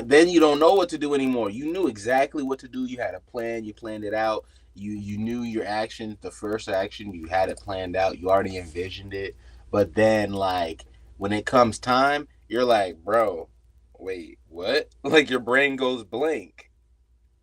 then you don't know what to do anymore. You knew exactly what to do. You had a plan. You planned it out. You knew your action. The first action, you had it planned out. You already envisioned it. But then, like, when it comes time, you're like, bro, wait, what? Like, your brain goes blank.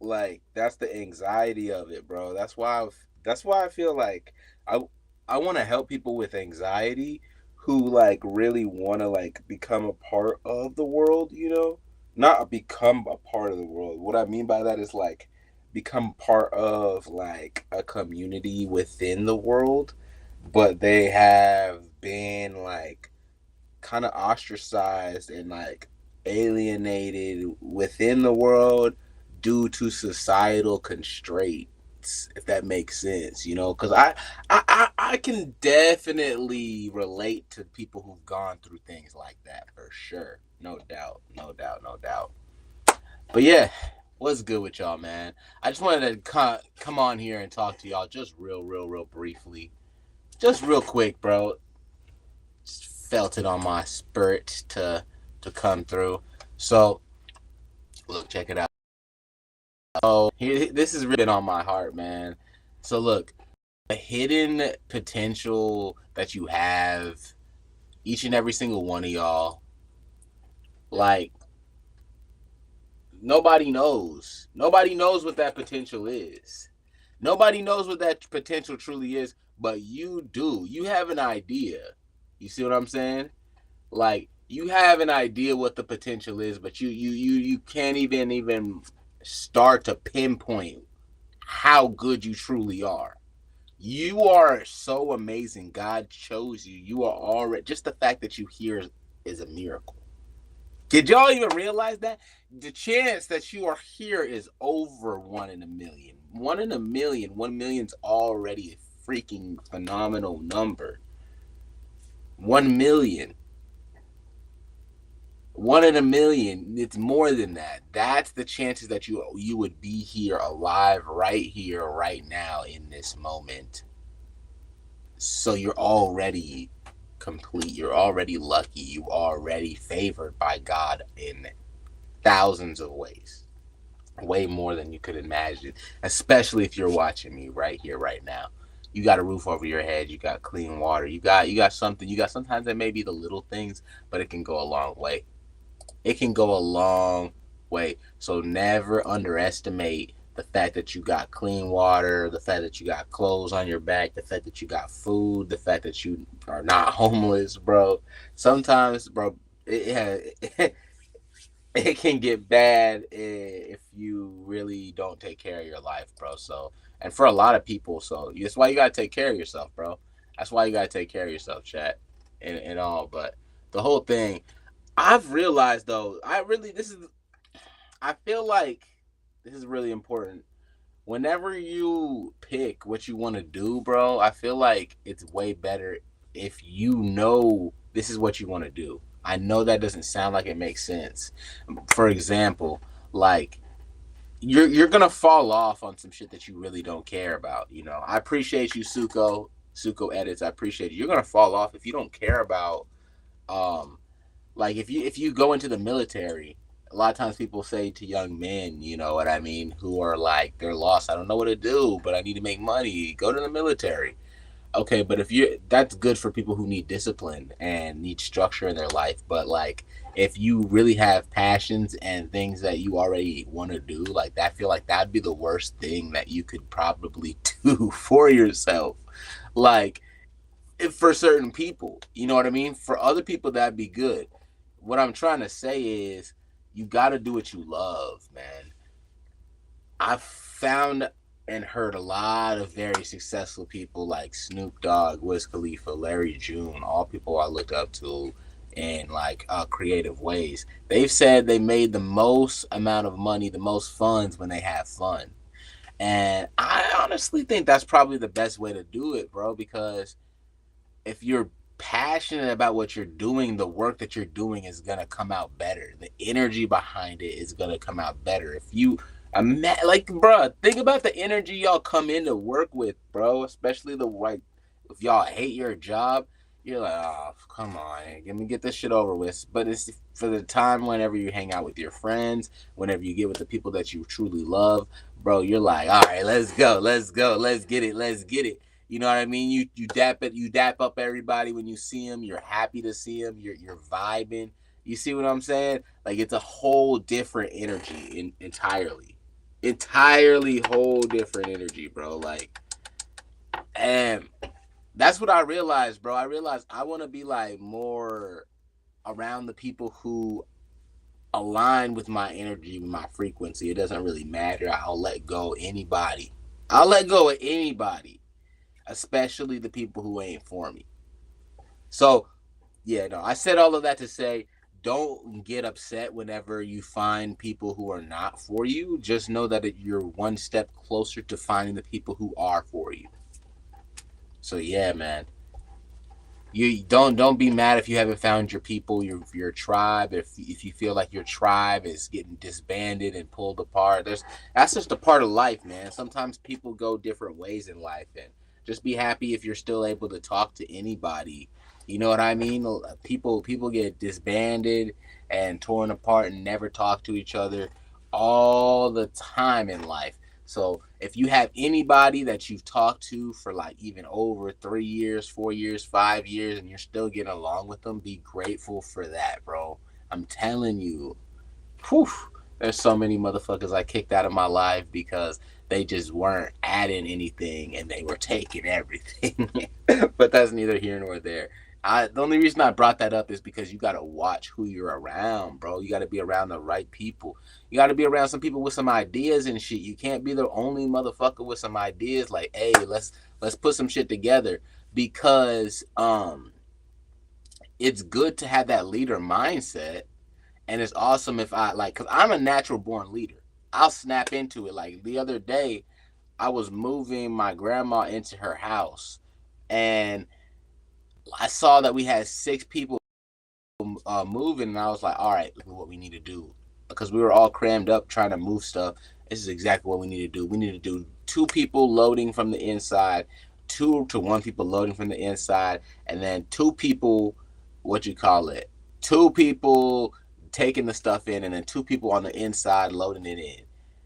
Like, that's the anxiety of it, bro. That's why I feel like I I want to help people with anxiety who like really want to like become a part of the world, you know? Not become a part of the world. What I mean by that is like become part of like a community within the world, but they have been like kind of ostracized and like alienated within the world due to societal constraints, if that makes sense, you know, because I can definitely relate to people who've gone through things like that for sure. No doubt, no doubt, no doubt. But yeah, what's good with y'all, man? I just wanted to come on here and talk to y'all just real briefly. Just real quick, bro. Just felt it on my spirit to come through. So look, check it out. Oh, here, this has really been on my heart, man. So look, the hidden potential that you have, each and every single one of y'all, like nobody knows. Nobody knows what that potential is. Nobody knows what that potential truly is, but you do. You have an idea. You see what I'm saying? Like you have an idea what the potential is, but you can't even start to pinpoint how good you truly are. You are so amazing. God chose you. You are already, just the fact that you here is a miracle. Did y'all even realize that? The chance that you are here is over 1 in a million. 1 in a million. 1 million's already a freaking phenomenal number. 1 million. 1 in a million. It's more than that. That's the chances that you would be here alive right here, right now in this moment. So you're already complete. You're already lucky. You already favored by God in thousands of ways. Way more than you could imagine. Especially if you're watching me right here, right now. You got a roof over your head. You got clean water. You got something. You got sometimes it may be the little things, but it can go a long way. It can go a long way. So never underestimate the fact that you got clean water, the fact that you got clothes on your back, the fact that you got food, the fact that you are not homeless, bro. Sometimes, bro, it, it can get bad if you really don't take care of your life, bro. So, and for a lot of people, so that's why you gotta take care of yourself, bro. That's why you gotta take care of yourself, chat, and all. But the whole thing, I've realized though, I feel like this is really important. Whenever you pick what you want to do, bro, I feel like it's way better if you know this is what you want to do. I know that doesn't sound like it makes sense. For example, like you're gonna fall off on some shit that you really don't care about. You know, I appreciate you, Suko. Suko edits. I appreciate you. You're gonna fall off if you don't care about um like if you go into the military. A lot of times people say to young men, you know what I mean, who are like they're lost. I don't know what to do, but I need to make money. Go to the military. Okay, but if you that's good for people who need discipline and need structure in their life, but like if you really have passions and things that you already want to do, like that, I feel like that'd be the worst thing that you could probably do for yourself. Like if for certain people, you know what I mean? For other people that'd be good. What I'm trying to say is you got to do what you love, man. I've found and heard a lot of very successful people like Snoop Dogg, Wiz Khalifa, Larry June, all people I look up to in like creative ways. They've said they made the most amount of money, the most funds when they have fun. And I honestly think that's probably the best way to do it, bro, because if you're passionate about what you're doing, the work that you're doing is gonna come out better. The energy behind it is gonna come out better. If you like, bro, think about the energy y'all come in to work with, bro. Especially the like, if y'all hate your job, you're like, oh, come on, let me get this shit over with. But it's for the time whenever you hang out with your friends, whenever you get with the people that you truly love, bro. You're like, all right, let's go, let's go, let's get it, let's get it. You know what I mean? You dap up everybody when you see them. You're happy to see them. You're vibing. You see what I'm saying? Like it's a whole different energy entirely whole different energy, bro. Like, and that's what I realized, bro. I realized I want to be like more around the people who align with my energy, with my frequency. It doesn't really matter. I'll let go of anybody. I'll let go of anybody, especially the people who ain't for me. So, yeah, no, I said all of that to say don't get upset whenever you find people who are not for you. Just know that you're one step closer to finding the people who are for you. So, yeah, man. You don't be mad if you haven't found your people, your tribe. If you feel like your tribe is getting disbanded and pulled apart, that's just a part of life, man. Sometimes people go different ways in life, and just be happy if you're still able to talk to anybody. You know what I mean? People get disbanded and torn apart and never talk to each other all the time in life. So if you have anybody that you've talked to for like even over 3 years, 4 years, 5 years, and you're still getting along with them, be grateful for that, bro. I'm telling you, whew, there's so many motherfuckers I kicked out of my life because they just weren't adding anything and they were taking everything. But that's neither here nor there. The only reason I brought that up is because you got to watch who you're around, bro. You got to be around the right people. You got to be around some people with some ideas and shit. You can't be the only motherfucker with some ideas. Like, hey, let's put some shit together because it's good to have that leader mindset, and it's awesome if I like, cause I'm a natural born leader. I'll snap into it. Like the other day, I was moving my grandma into her house, and I saw that we had 6 people moving, and I was like, all right, what we need to do, because we were all crammed up trying to move stuff. This is exactly what we need to do. We need to do 2 people loading from the inside, 2 to 1 people loading from the inside, and then 2 people, what you call it, 2 people taking the stuff in, and then 2 people on the inside loading it in.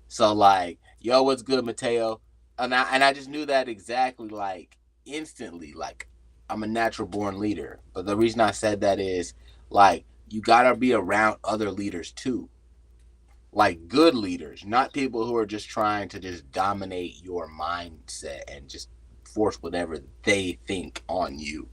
So like, yo, what's good, Mateo? And I just knew that exactly, like instantly. Like I'm a natural born leader, but the reason I said that is like you gotta be around other leaders too, like good leaders, not people who are just trying to just dominate your mindset and just force whatever they think on you.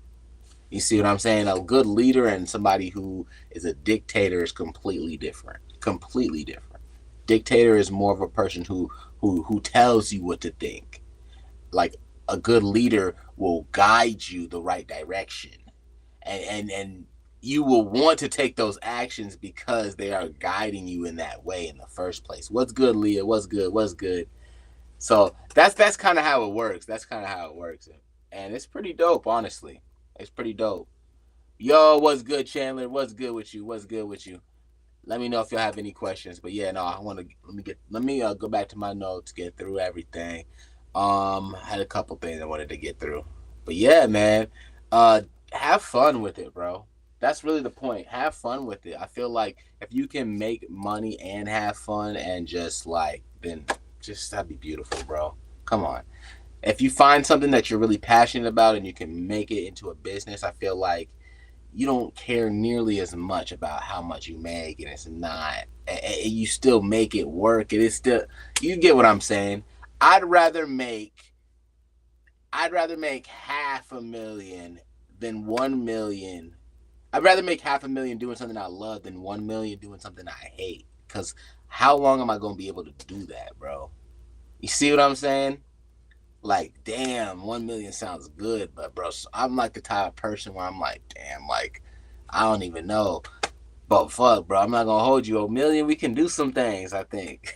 You see what I'm saying? A good leader and somebody who is a dictator is completely different. Completely different. Dictator is more of a person who tells you what to think. Like a good leader will guide you the right direction, and you will want to take those actions because they are guiding you in that way in the first place. What's good, Leah? What's good? What's good? So that's kind of how it works. That's kind of how it works, and it's pretty dope, honestly. It's pretty dope. Yo, what's good, Chandler? What's good with you? What's good with you? Let me know if you have any questions. But yeah, no, I want to let me go back to my notes, get through everything. I had a couple things I wanted to get through. But yeah, man, uh, have fun with it, bro. That's really the point. Have fun with it. I feel like if you can make money and have fun and just like, then just that'd be beautiful, bro. Come on. If you find something that you're really passionate about and you can make it into a business, I feel like you don't care nearly as much about how much you make, and it's not, and you still make it work. It is still, you get what I'm saying. I'd rather make I'd rather make half a million than 1 million. I'd rather make half a million doing something I love than 1 million doing something I hate. Cause how long am I gonna be able to do that, bro? You see what I'm saying? Like, damn, 1 million sounds good, but bro, I'm like the type of person where I'm like, damn, like, I don't even know. But fuck, bro, I'm not gonna hold you. A million, we can do some things, I think.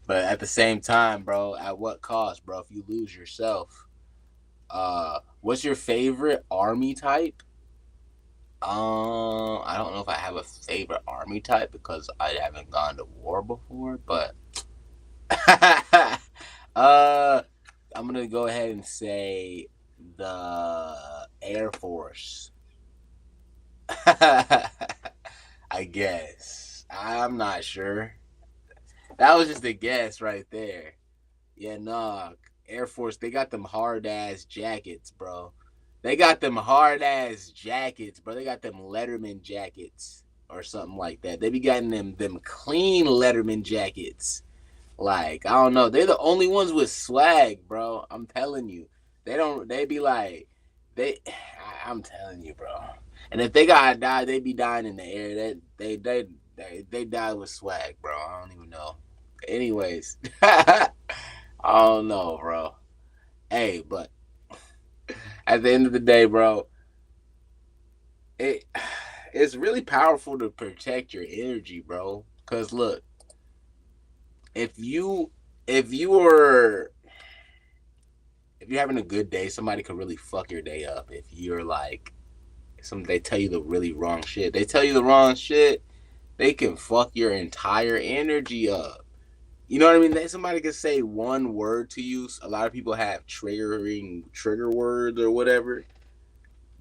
But at the same time, bro, at what cost, bro? If you lose yourself, what's your favorite army type? I don't know if I have a favorite army type because I haven't gone to war before, but uh, I'm gonna go ahead and say The Air Force. I guess. I'm not sure. That was just a guess right there. Yeah, nah. Air Force, they got them hard ass jackets, bro. They got them hard ass jackets, bro. They got them Letterman jackets or something like that. They be getting them clean Letterman jackets. Like, I don't know. They're the only ones with swag, bro. I'm telling you. They don't they be like they I'm telling you, bro. And if they gotta die, they be dying in the air. They die with swag, bro. I don't even know. Anyways. I don't know, bro. Hey, but at the end of the day, bro, it it's really powerful to protect your energy, bro. Cause look, if you if you were if you're having a good day, somebody could really fuck your day up. If you're like they tell you the really wrong shit. They tell you the wrong shit, they can fuck your entire energy up. You know what I mean? Somebody can say one word to you. A lot of people have trigger words or whatever.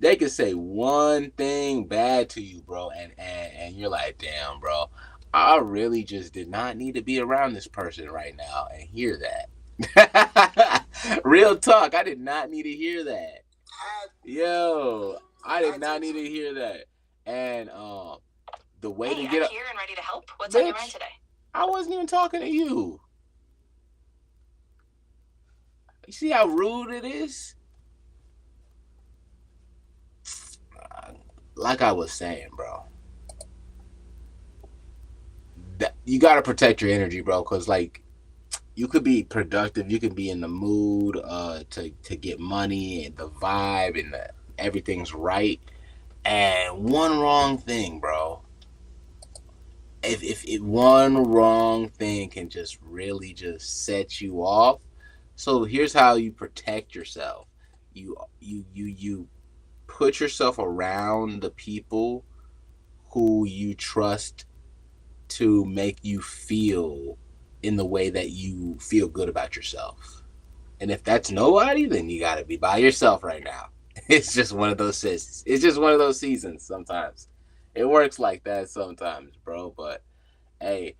They can say one thing bad to you, bro, and you're like, damn, bro, I really just did not need to be around this person right now and hear that. Real talk, I did not need to hear that. Yo, I did not need to hear that. And the way to get I'm here and ready to help. What's on your mind today? I wasn't even talking to you. You see how rude it is? Like I was saying, bro, you gotta protect your energy, bro, because like you could be productive, you can be in the mood to get money and the vibe and everything's right, and one wrong thing, bro. If one wrong thing can just really just set you off. So here's how you protect yourself. You put yourself around the people who you trust to make you feel in the way that you feel good about yourself. And if that's nobody, then you gotta be by yourself right now. It's just one of those seasons. It's just one of those seasons sometimes. It works like that sometimes, bro. But hey,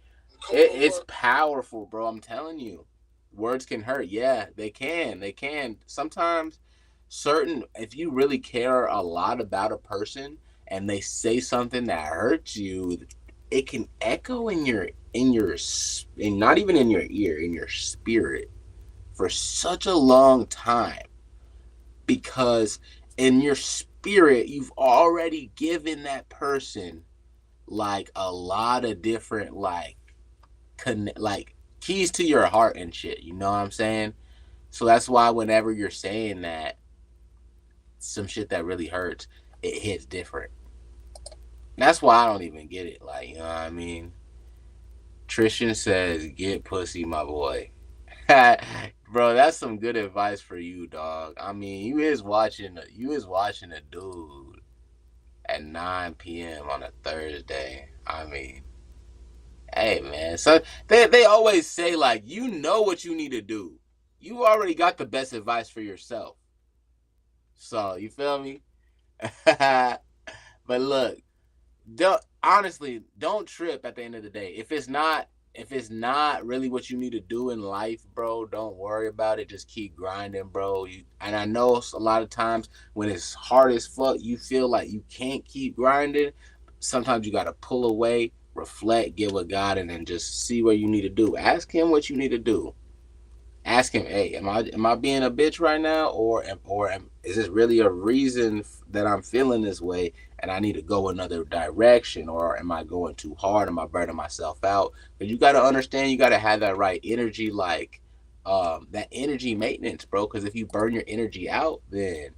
it's powerful, bro. I'm telling you. Words can hurt. Yeah, they can. They can. Sometimes if you really care a lot about a person and they say something that hurts you, it can echo in not even in your ear, in your spirit for such a long time, because in your spirit you've already given that person like a lot of different like keys to your heart and shit, you know what I'm saying? So that's why whenever you're saying that some shit that really hurts, it hits different. That's why I don't even get it, like, you know what I mean? Trishan says, "Get pussy, my boy." Bro, that's some good advice for you, dog. I mean, you is watching a dude at 9 p.m. on a Thursday. I mean, hey man. So they always say like, you know what you need to do. You already got the best advice for yourself. So you feel me? But look, don't trip at the end of the day. If it's not really what you need to do in life, bro, don't worry about it. Just keep grinding, bro. And I know a lot of times when it's hard as fuck, you feel like you can't keep grinding. Sometimes you gotta pull away, reflect, get with God, and then just see what you need to do. Ask Him what you need to do. Ask Him, hey, am I being a bitch right now, is this really a reason that I'm feeling this way, and I need to go another direction, or am I going too hard? Am I burning myself out? Because you got to understand, you got to have that right energy, like that energy maintenance, bro. Because if you burn your energy out, then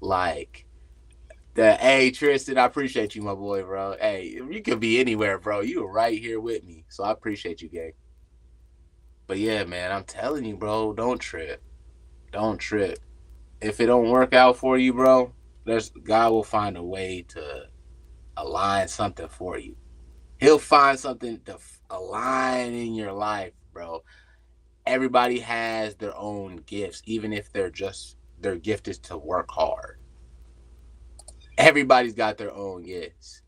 like hey Tristan, I appreciate you, my boy, bro. Hey, you could be anywhere, bro. You were right here with me, so I appreciate you, gang. But yeah, man, I'm telling you, bro, don't trip. Don't trip. If it don't work out for you, bro, there's God will find a way to align something for you. He'll find something to align in your life, bro. Everybody has their own gifts, even if they're just their gift is to work hard. Everybody's got their own gifts.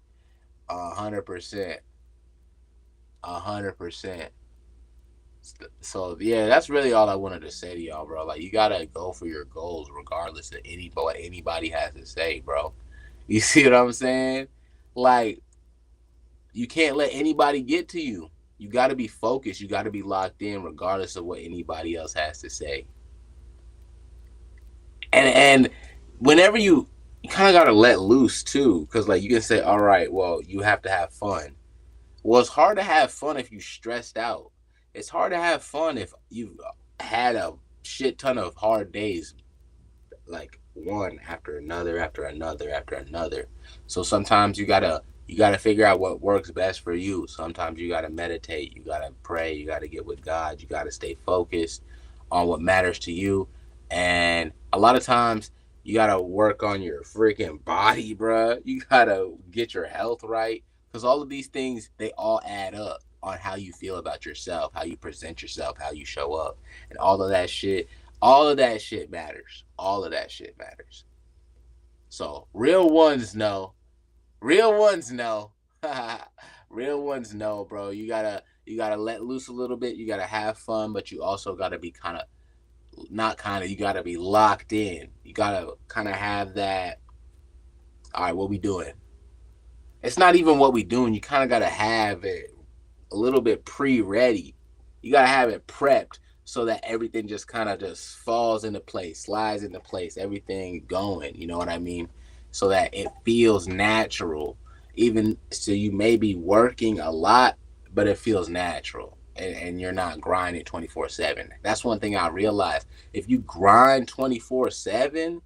100%. 100%. So yeah, that's really all I wanted to say to y'all, bro. Like you gotta go for your goals regardless of what anybody has to say, bro. You see what I'm saying? Like you can't let anybody get to you. You gotta be focused. You gotta be locked in regardless of what anybody else has to say. And whenever you kind of gotta let loose too, because like you can say, all right, well you have to have fun. Well, it's hard to have fun if you're stressed out. It's hard to have fun if you've had a shit ton of hard days, like one after another after another after another. So sometimes you gotta figure out what works best for you. Sometimes you gotta meditate, you gotta pray, you gotta get with God, you gotta stay focused on what matters to you. And a lot of times you gotta work on your freaking body, bruh. You gotta get your health right. Because all of these things, they all add up on how you feel about yourself, how you present yourself, how you show up, and all of that shit. All of that shit matters. All of that shit matters. So real ones know. Real ones know. Real ones know, bro. You gotta let loose a little bit. You gotta have fun, but you also gotta be kind of not kind of. You gotta be locked in. You gotta kind of have that. All right, what we doing? It's not even what we doing. You kind of gotta have it a little bit pre-ready. You gotta have it prepped so that everything just kind of just falls into place, slides into place, everything going. You know what I mean? So that it feels natural. Even so, you may be working a lot, but it feels natural. And you're not grinding 24/7. That's one thing I realized. If you grind 24/7,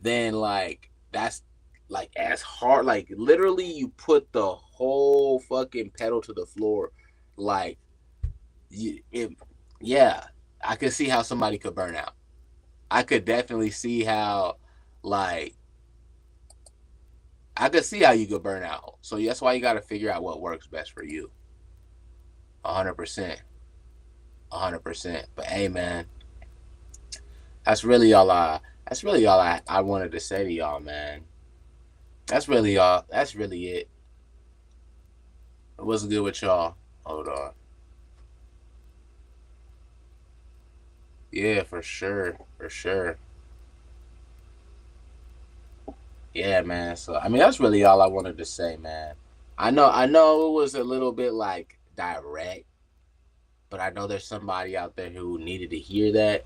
then like that's like as hard, like literally you put the whole fucking pedal to the floor, like it, yeah, I could see how somebody could burn out. I could definitely see how, like, I could see how you could burn out. So that's why you got to figure out what works best for you. 100%. 100%. But hey, man, that's really all I. That's really all I wanted to say to y'all, man. That's really all. That's really it. What's good with y'all? Hold on. Yeah, for sure. For sure. Yeah, man. So I mean, that's really all I wanted to say, man. I know it was a little bit like direct, but I know there's somebody out there who needed to hear that.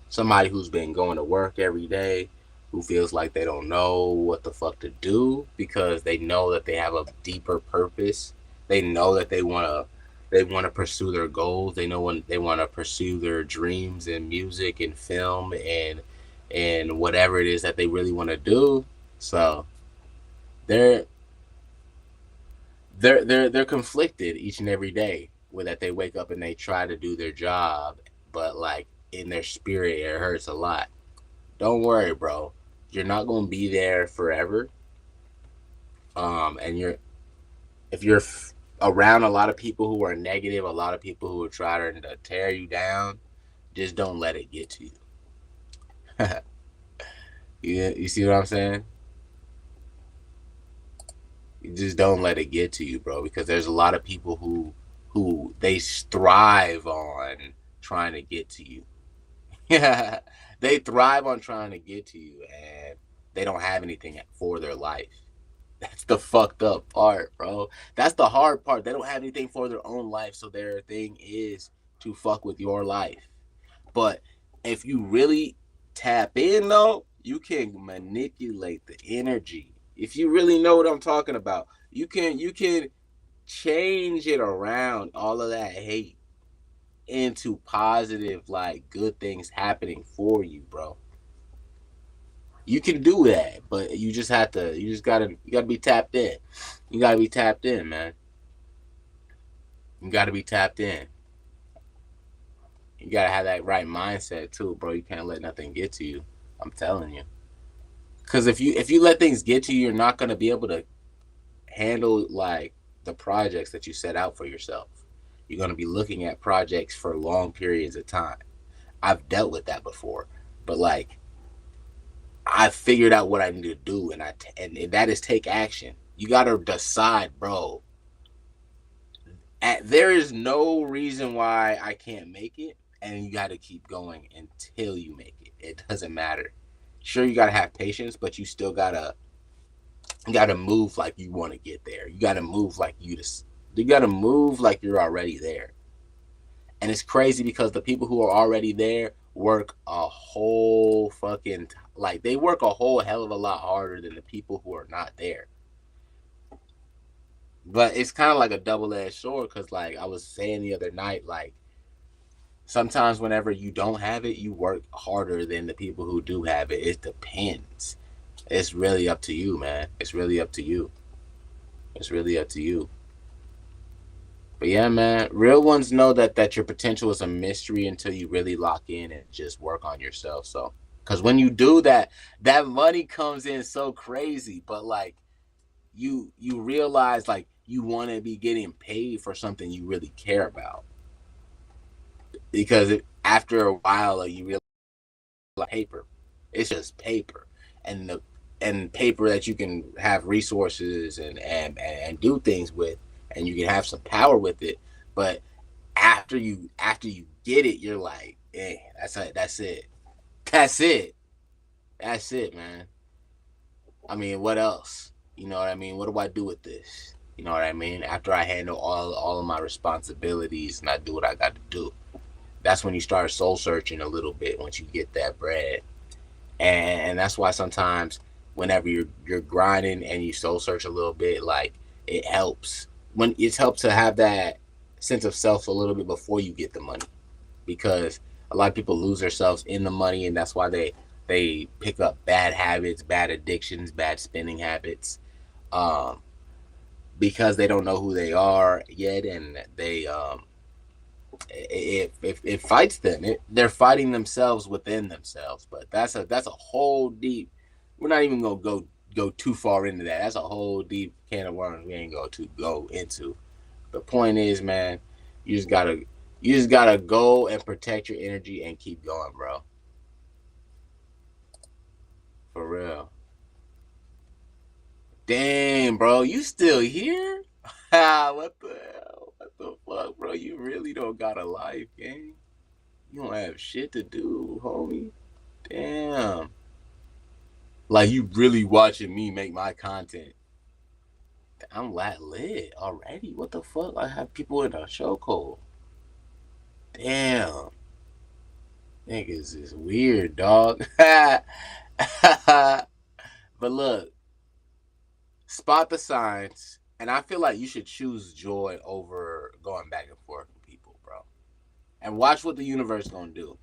Somebody who's been going to work every day, who feels like they don't know what the fuck to do because they know that they have a deeper purpose. They know that they want to pursue their goals. They know when they want to pursue their dreams in music and film and whatever it is that they really want to do. So they're they're conflicted each and every day with that they wake up and they try to do their job, but like in their spirit it hurts a lot. Don't worry, bro. You're not gonna be there forever. And if you're around a lot of people who are negative, a lot of people who are trying to tear you down, just don't let it get to you. You see what I'm saying? You just don't let it get to you, bro, because there's a lot of people who they thrive on trying to get to you. Yeah, they thrive on trying to get to you, and they don't have anything for their life. That's the fucked up part, bro. That's the hard part. They don't have anything for their own life, so their thing is to fuck with your life. But if you really tap in, though, you can manipulate the energy. If you really know what I'm talking about, you can change it around all of that hate into positive, like good things happening for you, bro. You can do that, but you gotta be tapped in. You gotta be tapped in, man. You gotta be tapped in. You gotta have that right mindset too, bro. You can't let nothing get to you. I'm telling you. Because if you let things get to you, you're not gonna be able to handle like the projects that you set out for yourself. You're gonna be looking at projects for long periods of time. I've dealt with that before, but like I figured out what I need to do, and that is take action. You gotta decide, bro. There is no reason why I can't make it, and you got to keep going until you make it. It doesn't matter. Sure, you gotta have patience, but you gotta move like you want to get there. You gotta move like you gotta move like you're already there. And it's crazy because the people who are already there work a whole fucking like they work a whole hell of a lot harder than the people who are not there. But it's kind of like a double-edged sword because, like I was saying the other night, like sometimes whenever you don't have it, you work harder than the people who do have it. It depends. It's really up to you, man. It's really up to you. It's really up to you. But yeah, man, real ones know that your potential is a mystery until you really lock in and just work on yourself. So, because when you do that, that money comes in so crazy. But like you realize like you want to be getting paid for something you really care about because after a while like, you realize like paper, it's just paper, and the and paper that you can have resources and do things with, and you can have some power with it. But after you get it, you're like, that's it, that's it, that's it, that's it, man. I mean, what else? You know what I mean? What do I do with this? You know what I mean? After I handle all of my responsibilities and I do what I got to do, that's when you start soul searching a little bit once you get that bread. And that's why sometimes whenever you're grinding and you soul search a little bit, like it helps when it's helped to have that sense of self a little bit before you get the money, because a lot of people lose themselves in the money, and that's why they pick up bad habits, bad addictions, bad spending habits, um, because they don't know who they are yet, and it fights them. They're fighting themselves within themselves. But that's a whole deep. We're not even gonna go too far into that. That's a whole deep can of worms we ain't go into. The point is, man, you just gotta you just gotta go and protect your energy and keep going, bro. For real. Damn, bro, you still here? What the hell? What the fuck, bro? You really don't got a life, gang. You don't have shit to do, homie. Damn. Like you really watching me make my content. I'm that lit already. What the fuck? I have people in a show code. Damn. Niggas is weird, dog. But look, spot the signs. And I feel like you should choose joy over going back and forth with people, bro. And watch what the universe gonna do.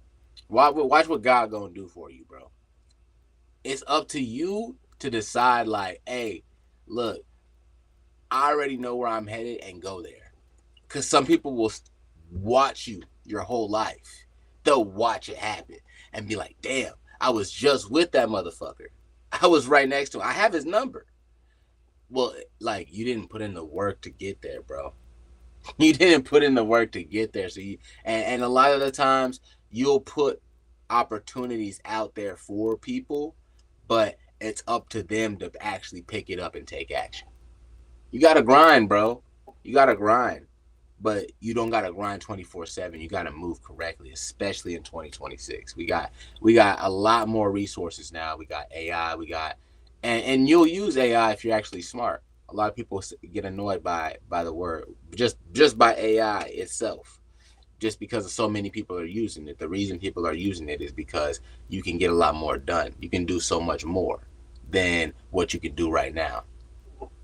Watch what God gonna do for you, bro. It's up to you to decide, like, hey, look, I already know where I'm headed and go there. Because some people will watch you your whole life. They'll watch it happen and be like, damn, I was just with that motherfucker. I was right next to him. I have his number. Well, like, you didn't put in the work to get there, bro. You didn't put in the work to get there. And a lot of the times you'll put opportunities out there for people, but it's up to them to actually pick it up and take action. You gotta grind, bro. You gotta grind. But you don't gotta grind 24/7. You gotta move correctly, especially in 2026. We got a lot more resources now. We got AI. And you'll use AI if you're actually smart. A lot of people get annoyed by the word just by AI itself, just because so many people are using it. The reason people are using it is because you can get a lot more done. You can do so much more than what you can do right now.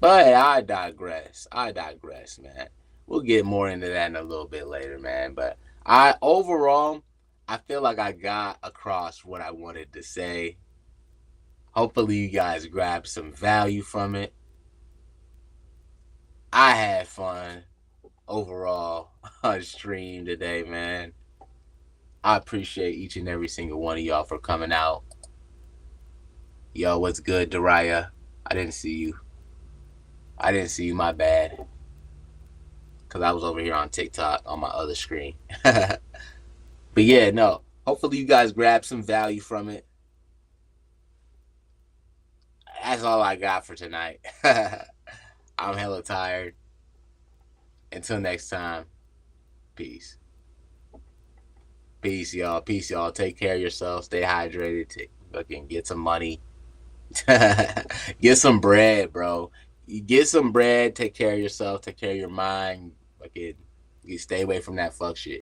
But I digress. I digress, man. We'll get more into that in a little bit later, man. But I overall, I feel like I got across what I wanted to say. Hopefully, you guys grabbed some value from it. I had fun overall on stream today, man. I appreciate each and every single one of y'all for coming out. Yo, what's good, Dariah? I didn't see you. I didn't see you, my bad. Because I was over here on TikTok on my other screen. But yeah, no. Hopefully you guys grab some value from it. That's all I got for tonight. I'm hella tired. Until next time, peace. Peace, y'all. Peace, y'all. Take care of yourself. Stay hydrated. Fucking get some money. Get some bread, bro. You get some bread. Take care of yourself. Take care of your mind. Fucking you stay away from that fuck shit.